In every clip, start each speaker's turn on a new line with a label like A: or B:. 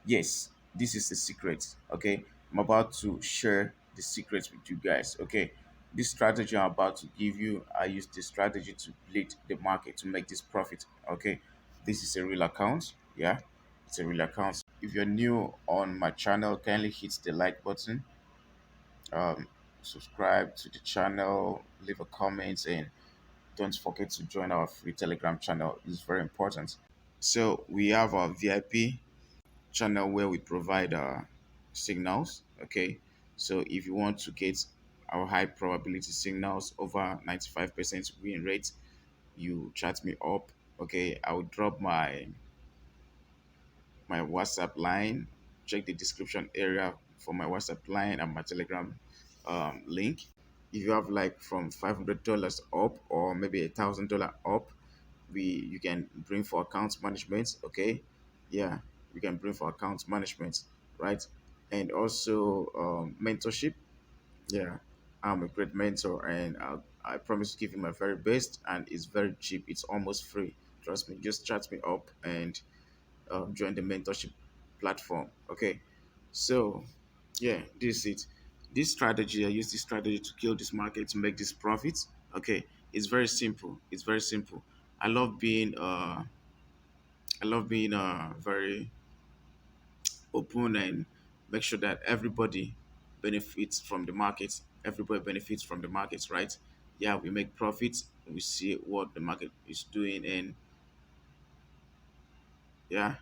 A: Yes, this is the secret. Okay, I'm about to share the secrets with you guys. Okay, this strategy I'm about to give you, I use this strategy to lead the market to make this profit. Okay, this is a real account. Yeah, it's a real account. If you're new on my channel, kindly hit the like button, um, subscribe to the channel, leave a comment, and don't forget to join our free Telegram channel. It's very important. So we have our VIP channel where we provide signals. Okay, so if you want to get our high probability signals over 95% win rate, you chat me up. Okay, I will drop my WhatsApp line. Check the description area for my WhatsApp line and my Telegram link. If you have like from $500 up or maybe $1,000 up, we you can bring for account management. Okay, yeah, we can bring for account management, right? And also mentorship. Yeah, I'm a great mentor, and I promise to give you my very best, and it's very cheap. It's almost free. Trust me. Just chat me up and join the mentorship platform. Okay, so yeah, this is it. This strategy, I use this strategy to kill this market to make this profit. Okay, it's very simple. It's very simple. I love being very open and make sure that everybody benefits from the market. Everybody benefits from the markets, right? Yeah, we make profits. We see what the market is doing, and yeah,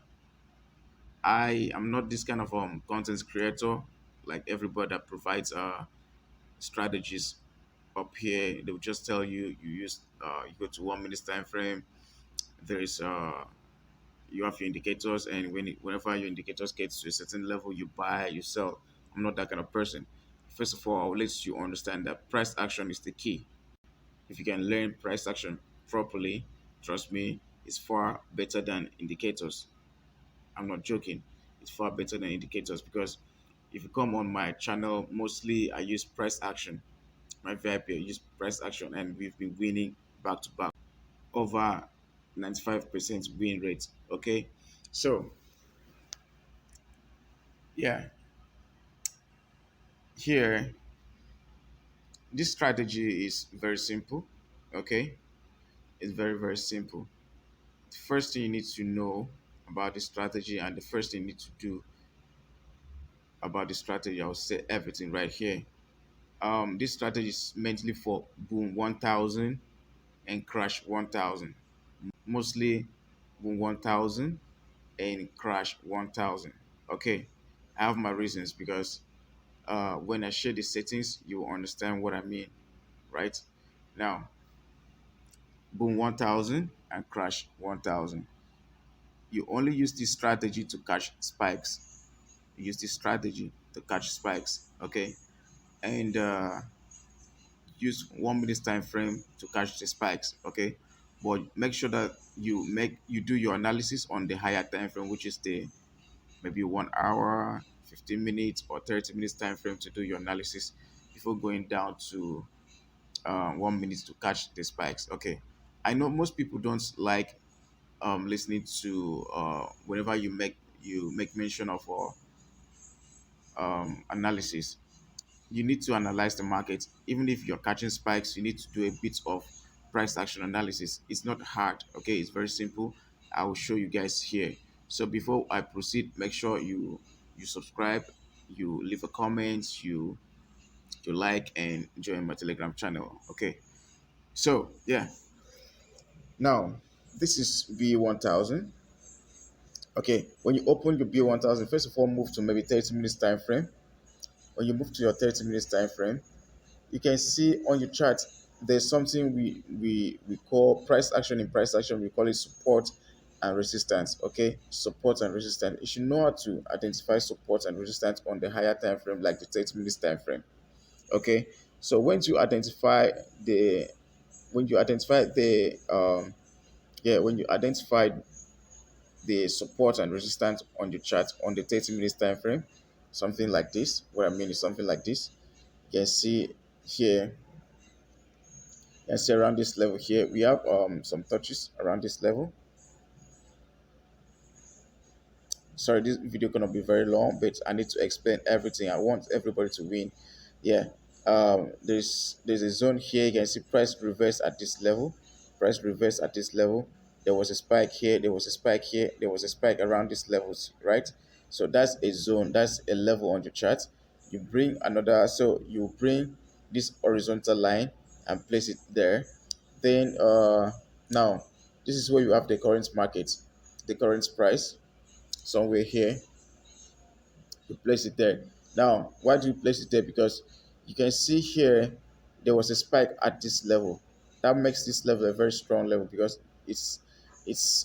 A: I am not this kind of content creator like everybody that provides strategies up here. They will just tell you you go to 1 minute time frame. There is you have your indicators, and whenever your indicators get to a certain level, you buy, you sell. I'm not that kind of person. First of all, I'll let you understand that price action is the key. If you can learn price action properly, trust me, it's far better than indicators. I'm not joking. It's far better than indicators because if you come on my channel, mostly I use price action. My VIP, I use price action, and we've been winning back to back over 95% win rate. Okay, so yeah, here this strategy is very simple. Okay, it's very simple. The first thing you need to know about the strategy, and the first thing you need to do about the strategy, I'll say everything right here. This strategy is mainly for boom 1000 and crash 1000. Mostly boom 1000 and crash 1000. Okay, I have my reasons because when I share the settings, you will understand what I mean, right? Now, boom 1000 and crash 1000. You only use this strategy to catch spikes. You use this strategy to catch spikes, okay? And use 1 minute time frame to catch the spikes, okay? But make sure that you do your analysis on the higher time frame, which is the maybe 1 hour, 15 minutes, or 30 minutes time frame to do your analysis before going down to 1 minute to catch the spikes. Okay, I know most people don't like listening to whenever you make mention of analysis. You need to analyze the market. Even if you're catching spikes, you need to do a bit of price action analysis. It's not hard. Okay, it's very simple. I will show you guys here. So before I proceed, make sure you subscribe, you leave a comment, you like, and join my Telegram channel. Okay. So yeah, now this is B1000. Okay, when you open your B1000, first of all, move to maybe 30 minutes time frame. When you move to your 30 minutes time frame, you can see on your chart there's something we call price action. In price action, we call it support and resistance. Okay, support and resistance. You should know how to identify support and resistance on the higher time frame, like the 30 minutes time frame. Okay, so the when you identify the when you identify the support and resistance on the chart on the 30 minutes time frame, something like this. What I mean is something like this. You can see here, and see around this level here, we have some touches around this level. Sorry, this video gonna be very long, but I need to explain everything. I want everybody to win. Yeah. There's a zone here. You can see price reverse at this level. Price reverse at this level. There was a spike here. There was a spike here. There was a spike around these levels, right? So that's a zone. That's a level on your chart. You bring another. So you bring this horizontal line and place it there. Then now this is where you have the current market, the current price somewhere here. You place it there. Now, why do you place it there? Because you can see here there was a spike at this level. That makes this level a very strong level because it's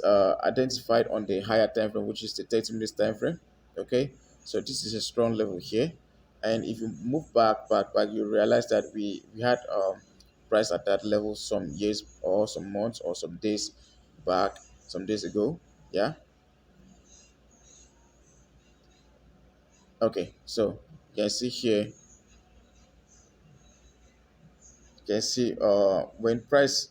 A: identified on the higher time frame, which is the 30 minutes time frame. Okay, so this is a strong level here. And if you move back, you realize that we had price at that level some years or some months or some days back, some days ago. Yeah. Okay, so you can see here, you can see when price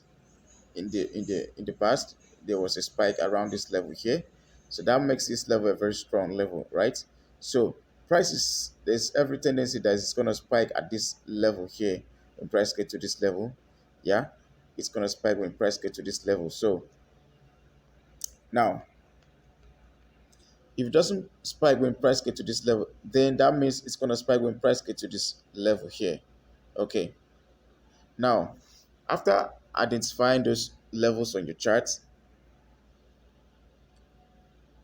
A: in the past there was a spike around this level here, so that makes this level a very strong level, right? So price is, there's every tendency that it's gonna spike at this level here when price get to this level. Yeah, it's gonna spike when price get to this level. So now if it doesn't spike when price get to this level, then that means it's gonna spike when price get to this level here. Okay. Now, after identifying those levels on your chart,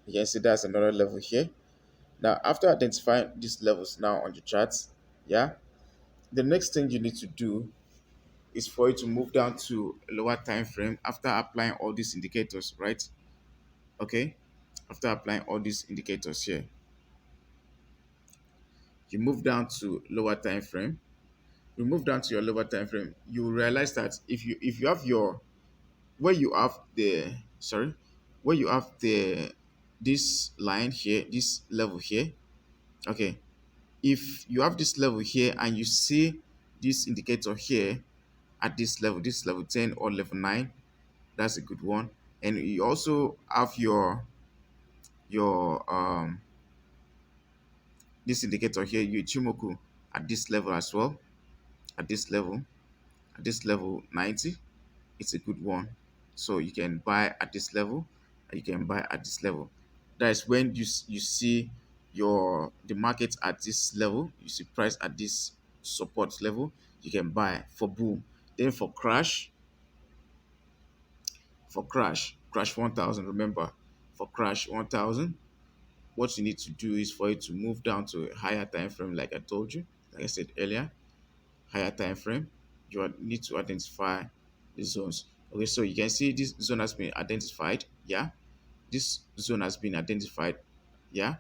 A: you can see that's another level here. Now, after identifying these levels now on your charts, yeah, the next thing you need to do is for you to move down to a lower time frame after applying all these indicators, right? Okay, after applying all these indicators here, you move down to lower time frame. You move down to your lower time frame. You realize that if you have your where you have the sorry where you have the this line here, this level here. Okay, if you have this level here and you see this indicator here at this level 10 or level 9, that's a good one. And you also have your this indicator here, your chimoku, at this level as well, at this level, at this level 90. It's a good one. So you can buy at this level, and you can buy at this level. That is when you see the market at this level, you see price at this support level, you can buy for boom. Then for crash 1000, remember, for crash 1000, what you need to do is for you to move down to a higher time frame, like I told you, like I said earlier, higher time frame. You need to identify the zones. Okay, so you can see this zone has been identified. Yeah, this zone has been identified. Yeah,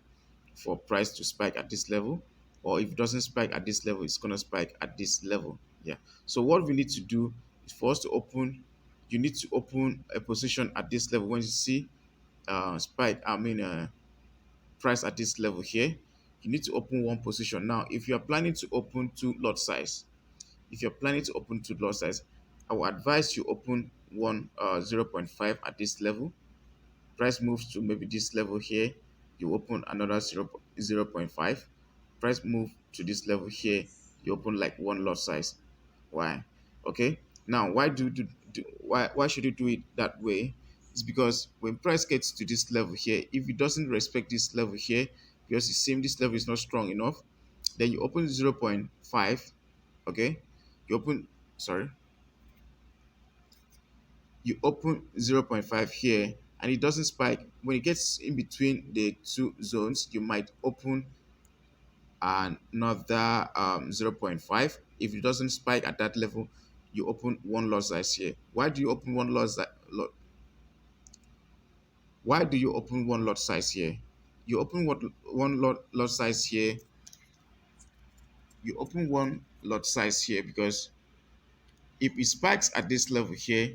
A: for price to spike at this level, or if it doesn't spike at this level, it's gonna spike at this level. Yeah. So what we need to do is for us to open. You need to open a position at this level when you see spike. Price at this level here. You need to open one position. Now, if you are planning to open two lot size, if you're planning to open two lot size, I will advise you open one 0.5 at this level. Price moves to maybe this level here, you open another 0.5. Price move to this level here, you open like one lot size. Why? Okay. Now, why should you do it that way? It's because when price gets to this level here, if it doesn't respect this level here, because it seems this level is not strong enough, then you open 0.5. Okay, you open, sorry, you open 0.5 here and it doesn't spike. When it gets in between the two zones, you might open another 0.5. If it doesn't spike at that level, you open one lot size here. Why do you open why do you open one lot size here? You open lot size here. You open one lot size here because if it spikes at this level here,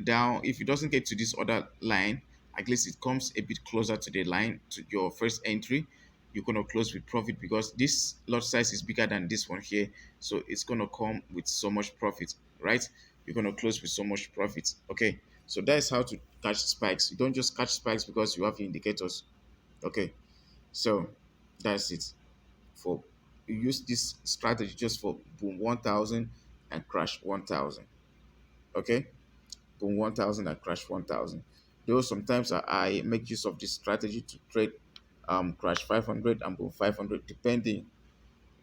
A: down, if it doesn't get to this other line, at least it comes a bit closer to the line, to your first entry, you're going to close with profit because this lot size is bigger than this one here. So it's going to come with so much profit, right? You're going to close with so much profit. Okay. So that is how to catch spikes. You don't just catch spikes because you have indicators. Okay. So that's it. For you use this strategy just for boom 1000 and crash 1000. Okay, boom 1000 and crash 1000. Though sometimes I make use of this strategy to trade crash 500 and boom 500, depending.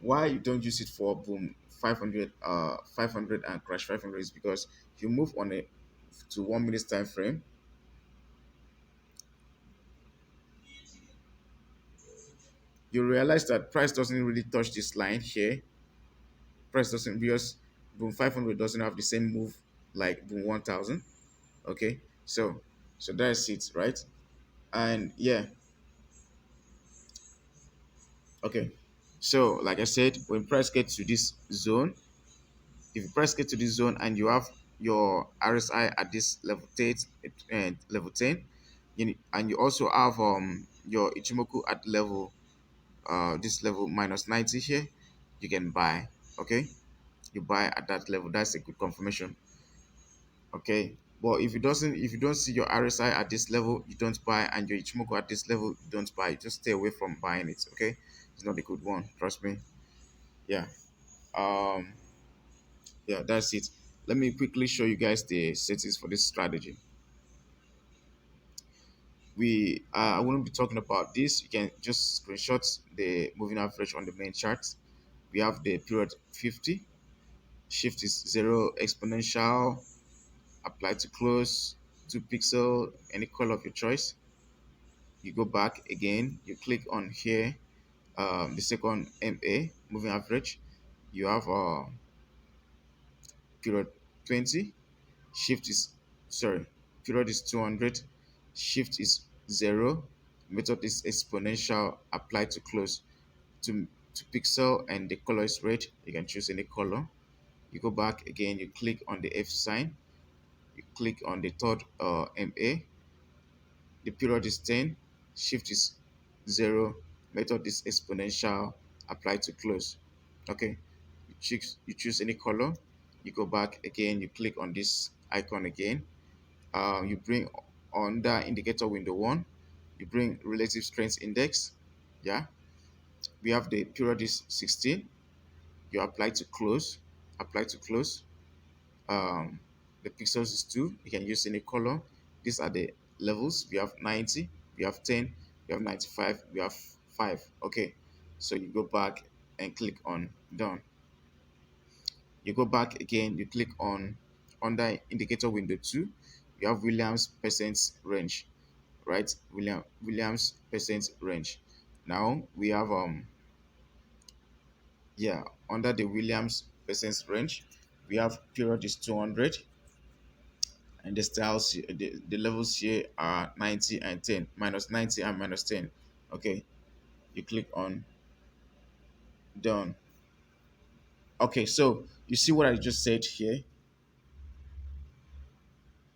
A: Why you don't use it for boom 500 500 and crash 500 is because if you move on a to 1 minute time frame, you realize that price doesn't really touch this line here. Price doesn't, because boom 500 doesn't have the same move like boom 1000. Okay, so that's it, right? And yeah, okay, so like I said, when price gets to this zone, if you price get to this zone and you have your RSI at this level 10 and level 10, and you also have your Ichimoku at level this level minus 90 here, you can buy. Okay, you buy at that level. That's a good confirmation. Okay, but if you don't see your RSI at this level, you don't buy, and your Ichimoku at this level, you don't buy. Just stay away from buying it. Okay, it's not a good one, trust me. Yeah. um yeah, that's it. Let me quickly show you guys the settings for this strategy. We I won't be talking about this. You can just screenshot the moving average on the main chart. We have the period 50. Shift is zero, exponential, apply to close, 2 pixel, any color of your choice. You go back again, you click on here, the second MA, moving average. You have period 20. Shift is, sorry, period is 200. Shift is zero. Method is exponential, apply to close, to pixel, and the color is red. You can choose any color. You go back again, you click on the F sign, you click on the third MA. The period is 10. Shift is zero. Method is exponential, apply to close. Okay, you choose any color. You go back again, you click on this icon again. You bring on the indicator window one, you bring relative strength index. Yeah, we have the period is 16. You apply to close. um the pixels is 2. You can use any color. These are the levels. We have 90, we have 10, we have 95, we have 5. Okay, so you go back and click on done. You go back again, you click on under indicator window 2. You have Williams percent range, right? Williams percent range. Now we have yeah, under the Williams percent range, we have period is 200, and the styles, the levels here are 90 and 10, minus 90 and minus 10. Okay, you click on done. Okay, so you see what I just said here.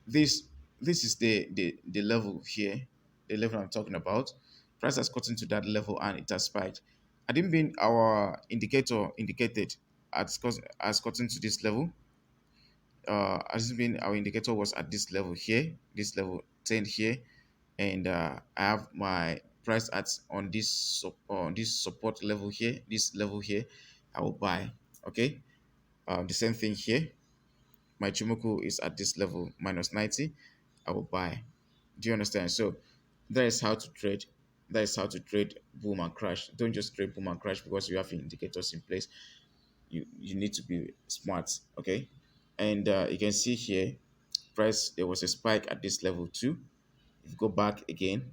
A: This is the level here, the level I'm talking about. Price has gotten to that level and it has spiked. I didn't mean our indicator indicated has gotten to this level. Has been our indicator was at this level here, this level 10 here, and I have my price at on this support level here, this level here. I will buy. Okay, the same thing here. My Chimoku is at this level minus 90. I will buy. Do you understand? So that is how to trade. That is how to trade boom and crash. Don't just trade boom and crash because you have indicators in place. You need to be smart. Okay, and you can see here, price, there was a spike at this level too. If you go back again,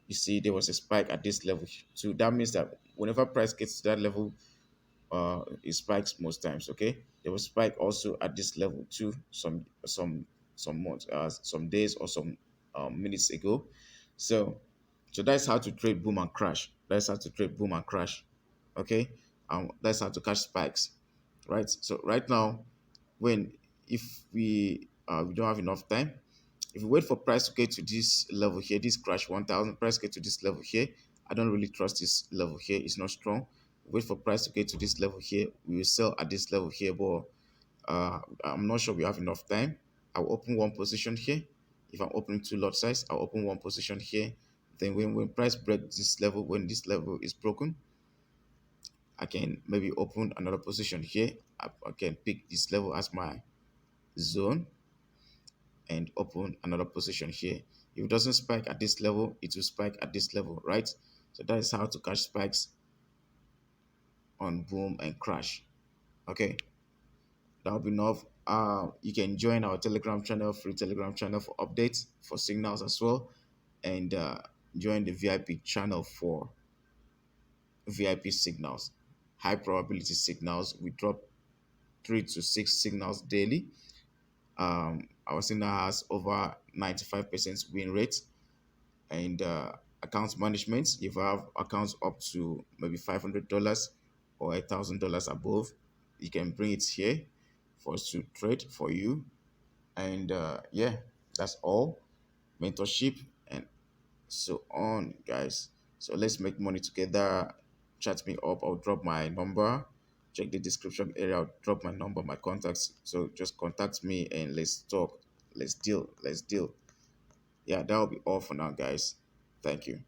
A: you see there was a spike at this level too. That means that whenever price gets to that level, it spikes most times. Okay, there was spike also at this level too, some months, some days or some minutes ago. So that's how to trade boom and crash. That's how to trade boom and crash. Okay, that's how to catch spikes, right? So right now, when if we don't have enough time, if we wait for price to get to this level here, this crash 1000, price get to this level here, I don't really trust this level here. It's not strong. Wait for price to get to this level here, we will sell at this level here, but I'm not sure we have enough time. I'll open one position here. If I'm opening two lot size, I'll open one position here, Then when price breaks this level, when this level is broken, I can maybe open another position here. I can pick this level as my zone and open another position here. If it doesn't spike at this level, it will spike at this level, right? So that is how to catch spikes on boom and crash. Okay, that'll be enough. You can join our Telegram channel, free Telegram channel for updates, for signals as well, and join the VIP channel for VIP signals, high probability signals. We drop 3 to 6 signals daily. Our signal has over 95% win rate, and account management. If you have accounts up to maybe $500 or $1,000 above, you can bring it here for us to trade for you. And yeah, that's all. Mentorship and so on, guys. So let's make money together. Chat me up. I'll drop my number. Check the description area. I'll drop my number, my contacts. So just contact me and let's talk. Let's deal. Let's deal. Yeah, that'll be all for now, guys. Thank you.